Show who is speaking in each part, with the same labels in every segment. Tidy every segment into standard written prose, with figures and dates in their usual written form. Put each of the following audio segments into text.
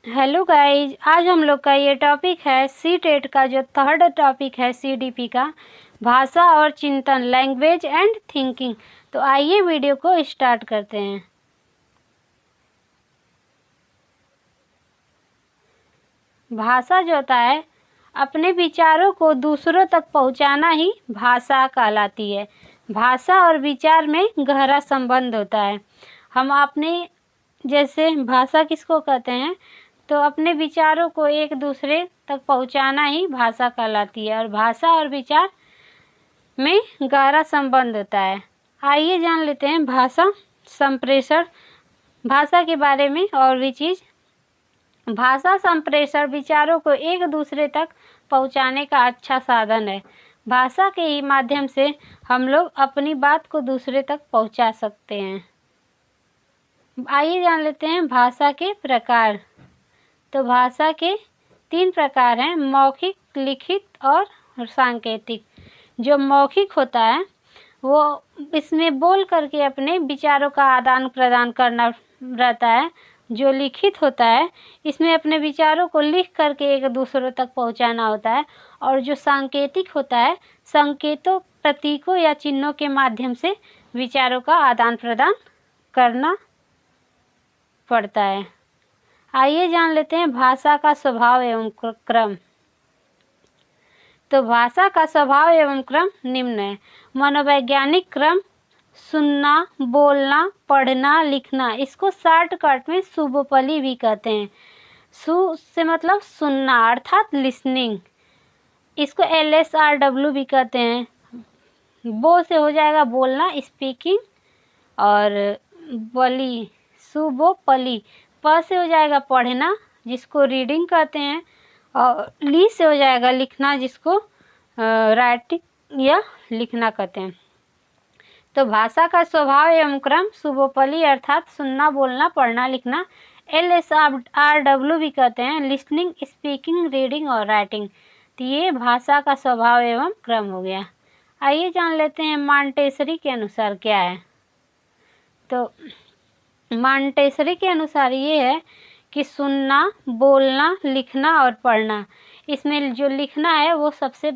Speaker 1: Hello guys, आज हम लोग का ये टॉपिक है सी टेट का जो थर्ड टॉपिक है CDP का, भाषा और चिंतन, लैंग्वेज एंड थिंकिंग। तो आइए वीडियो को स्टार्ट करते हैं। भाषा जो होता है, अपने विचारों को दूसरों तक पहुंचाना ही भाषा कहलाती है। भाषा और विचार में गहरा संबंध होता है। हम अपने जैसे भाषा किसको कहते हैं, तो अपने विचारों को एक दूसरे तक पहुंचाना ही भाषा कहलाती है। और भाषा और विचार में गहरा संबंध होता है। आइए जान लेते हैं भाषा संप्रेषण, भाषा के बारे में और भी चीज़। भाषा संप्रेषण विचारों को एक दूसरे तक पहुंचाने का अच्छा साधन है। भाषा के ही माध्यम से हम लोग अपनी बात को दूसरे तक पहुंचा सकते हैं। आइए जान लेते हैं भाषा के प्रकार। तो भाषा के 3 प्रकार हैं, मौखिक, लिखित और सांकेतिक। जो मौखिक होता है वो इसमें बोल करके अपने विचारों का आदान प्रदान करना रहता है। जो लिखित होता है इसमें अपने विचारों को लिख करके एक दूसरों तक पहुंचाना होता है। और जो सांकेतिक होता है, संकेतों, प्रतीकों या चिन्हों के माध्यम से विचारों का आदान प्रदान करना पड़ता है। आइए जान लेते हैं भाषा का स्वभाव एवं क्रम। तो भाषा का स्वभाव एवं क्रम निम्न है। मनोवैज्ञानिक क्रम: सुनना, बोलना, पढ़ना, लिखना। इसको शॉर्टकट में सुबोपली भी कहते हैं। सु से मतलब सुनना अर्थात लिसनिंग। इसको LSRW भी कहते हैं। बो से हो जाएगा बोलना, स्पीकिंग। और बली, सुबोपली। प से हो जाएगा पढ़ना, जिसको रीडिंग कहते हैं। और ली से हो जाएगा लिखना, जिसको राइटिंग या लिखना कहते हैं। तो भाषा का स्वभाव एवं क्रम सुबोपली अर्थात सुनना, बोलना, पढ़ना, लिखना। LSRW भी कहते हैं लिसनिंग, स्पीकिंग, रीडिंग और राइटिंग। तो ये भाषा का स्वभाव एवं क्रम हो गया। आइए जान लेते हैं मॉन्टेसरी के अनुसार क्या है। तो मॉन्टेसरी के अनुसार ये है कि सुनना, बोलना, लिखना और पढ़ना। इसमें जो लिखना है वो सबसे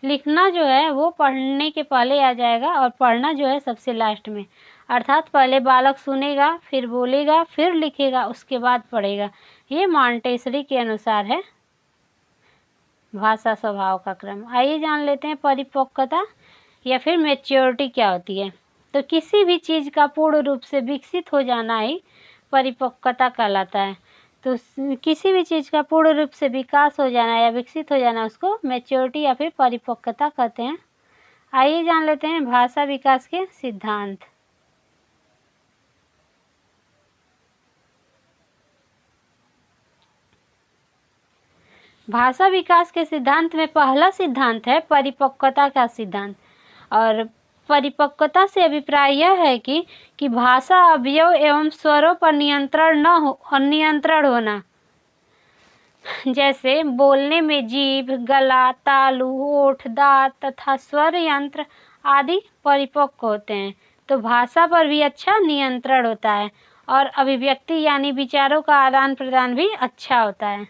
Speaker 1: लिखना जो है वो पढ़ने के पहले आ जाएगा और पढ़ना जो है सबसे लास्ट में। अर्थात पहले बालक सुनेगा, फिर बोलेगा, फिर लिखेगा, उसके बाद पढ़ेगा। ये मॉन्टेसरी के अनुसार है भाषा स्वभाव का क्रम। आइए जान लेते हैं परिपक्वता या फिर मैच्योरिटी क्या होती है। तो किसी भी चीज़ का पूर्ण रूप से विकसित हो जाना ही परिपक्वता कहलाता है। तो किसी भी चीज़ का पूर्ण रूप से विकास हो जाना या विकसित हो जाना उसको मैच्योरिटी या फिर परिपक्वता कहते हैं। आइए जान लेते हैं भाषा विकास के सिद्धांत। भाषा विकास के सिद्धांत में पहला सिद्धांत है परिपक्वता का सिद्धांत। और परिपक्वता से अभिप्राय यह है कि भाषा अवयव एवं स्वरों पर नियंत्रण होना। जैसे बोलने में जीभ, गला, तालु, ओठ, दांत तथा स्वर यंत्र आदि परिपक्व होते हैं। तो भाषा पर भी अच्छा नियंत्रण होता है और अभिव्यक्ति यानी विचारों का आदान प्रदान भी अच्छा होता है।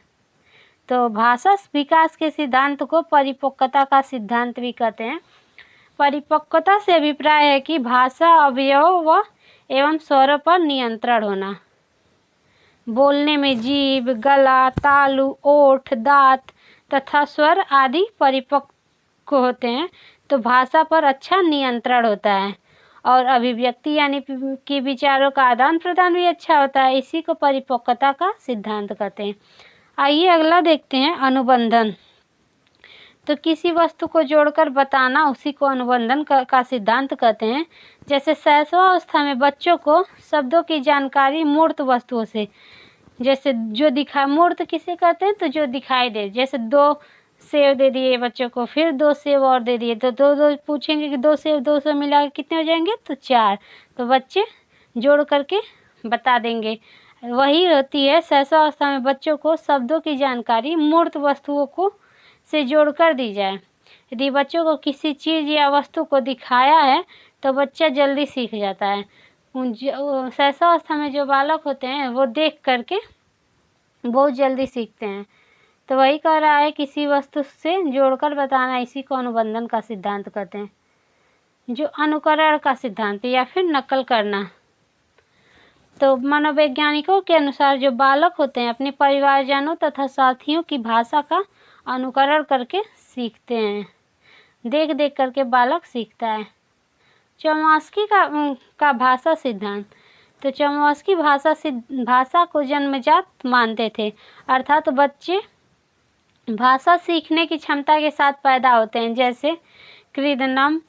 Speaker 1: तो भाषा विकास के सिद्धांत को परिपक्वता का सिद्धांत भी कहते हैं। परिपक्वता से अभिप्राय है कि भाषा अवयव एवं स्वरों पर नियंत्रण होना। बोलने में जीभ, गला, तालु, ओठ, दांत तथा स्वर आदि परिपक्व होते हैं। तो भाषा पर अच्छा नियंत्रण होता है और अभिव्यक्ति यानी कि विचारों का आदान प्रदान भी अच्छा होता है। इसी को परिपक्वता का सिद्धांत कहते हैं। आइए अगला देखते हैं अनुबंधन। तो किसी वस्तु को जोड़कर बताना, उसी को अनुबंधन का सिद्धांत कहते हैं। जैसे शैशवावस्था में बच्चों को शब्दों की जानकारी मूर्त वस्तुओं से, जैसे जो मूर्त किसे कहते हैं, तो जो दिखाई दे। जैसे 2 सेब दे दिए बच्चों को, फिर 2 सेब और दे दिए, तो 2 पूछेंगे कि 2 सेब 2 से मिला कितने हो जाएंगे, तो 4। तो बच्चे जोड़ करके बता देंगे। वही होती है शैशवावस्था में बच्चों को शब्दों की जानकारी मूर्त वस्तुओं को से जोड़कर दी जाए। यदि बच्चों को किसी चीज़ या वस्तु को दिखाया है तो बच्चा जल्दी सीख जाता है। शैशवावस्था में जो बालक होते हैं वो देख करके बहुत जल्दी सीखते हैं। तो वही कह रहा है किसी वस्तु से जोड़कर बताना, इसी को अनुबंधन का सिद्धांत कहते हैं। जो अनुकरण का सिद्धांत या फिर नकल करना। तो मनोवैज्ञानिकों के अनुसार जो बालक होते हैं अपने परिवारजनों तथा साथियों की भाषा का अनुकरण करके सीखते हैं। देख देख करके बालक सीखता है। चौमास्की का भाषा सिद्धांत। तो चौमास्की भाषा को जन्मजात मानते थे, अर्थात बच्चे भाषा सीखने की क्षमता के साथ पैदा होते हैं, जैसे क्रीडनम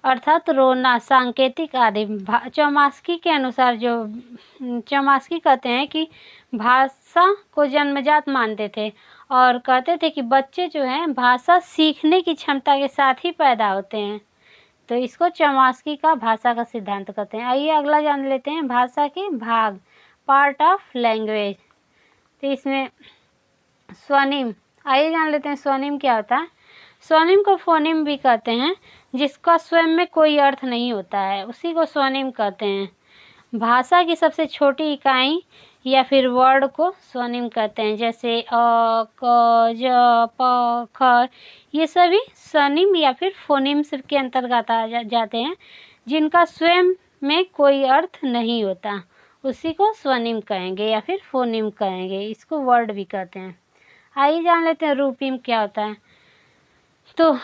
Speaker 1: अर्थात रोना, सांकेतिक आदि। चौमास्की के अनुसार जो चौमास्की कहते हैं कि भाषा को जन्मजात मानते थे और कहते थे कि बच्चे जो हैं भाषा सीखने की क्षमता के साथ ही पैदा होते हैं। तो इसको चौमास्की का भाषा का सिद्धांत कहते हैं। आइए अगला जान लेते हैं भाषा के भाग, पार्ट ऑफ लैंग्वेज। तो इसमें स्वनिम, आइए जान लेते हैं स्वनिम क्या होता है। स्वनिम को फोनिम भी कहते हैं, जिसका स्वयं में कोई अर्थ नहीं होता है, उसी को स्वनिम कहते हैं। भाषा की सबसे छोटी इकाई या फिर वर्ड को स्वनिम कहते हैं, जैसे अ, क, ज, प, ख, ये सभी स्वनिम या फिर फोनिम्स के अंतर्गत जाते हैं, जिनका स्वयं में कोई अर्थ नहीं होता, उसी को स्वनिम कहेंगे या फिर फोनिम कहेंगे। इसको वर्ड भी कहते हैं। आइए जान लेते हैं रूपिम क्या होता है। तो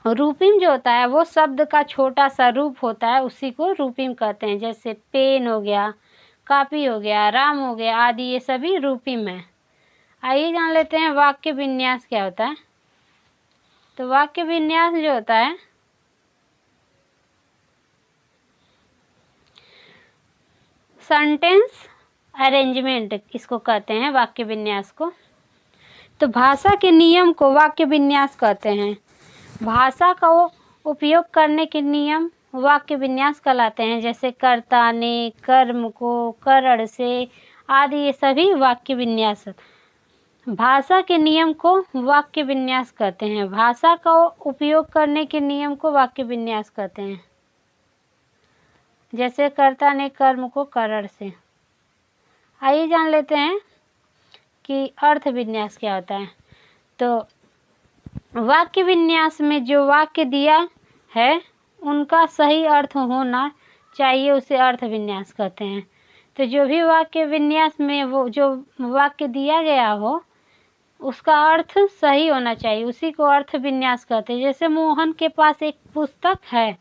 Speaker 1: रूपिम जो होता है वो शब्द का छोटा सा रूप होता है, उसी को रूपिम कहते हैं। जैसे पेन हो गया, कापी हो गया, राम हो गया आदि, ये सभी रूपिम है। आइए जान लेते हैं वाक्य विन्यास क्या होता है। तो वाक्य विन्यास जो होता है सेंटेंस अरेंजमेंट, इसको कहते हैं वाक्य विन्यास को। तो भाषा के नियम को वाक्य विन्यास कहते हैं। भाषा का उपयोग करने के नियम वाक्य विन्यास कहलाते हैं, जैसे कर्ता ने, कर्म को, करण से आदि, ये सभी वाक्य विन्यास। भाषा के नियम को वाक्य विन्यास कहते हैं। भाषा का उपयोग करने के नियम को वाक्य विन्यास कहते हैं, जैसे कर्ता ने, कर्म को, करण से। आइए जान लेते हैं कि अर्थ विन्यास क्या होता है। तो वाक्य विन्यास में जो वाक्य दिया है उनका सही अर्थ होना चाहिए, उसे अर्थ विन्यास कहते हैं। तो जो भी वाक्य विन्यास में वो जो वाक्य दिया गया हो उसका अर्थ सही होना चाहिए, उसी को अर्थ विन्यास कहते हैं। जैसे मोहन के पास एक पुस्तक है,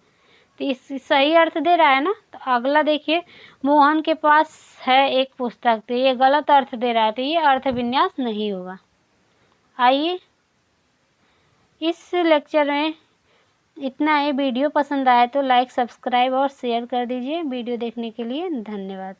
Speaker 1: तो इस सही अर्थ दे रहा है ना। तो अगला देखिए, मोहन के पास है एक पुस्तक, तो ये गलत अर्थ दे रहा है, तो ये अर्थ विन्यास नहीं होगा। आइए इस लेक्चर में इतना है। वीडियो पसंद आए तो लाइक, सब्सक्राइब और शेयर कर दीजिए। वीडियो देखने के लिए धन्यवाद।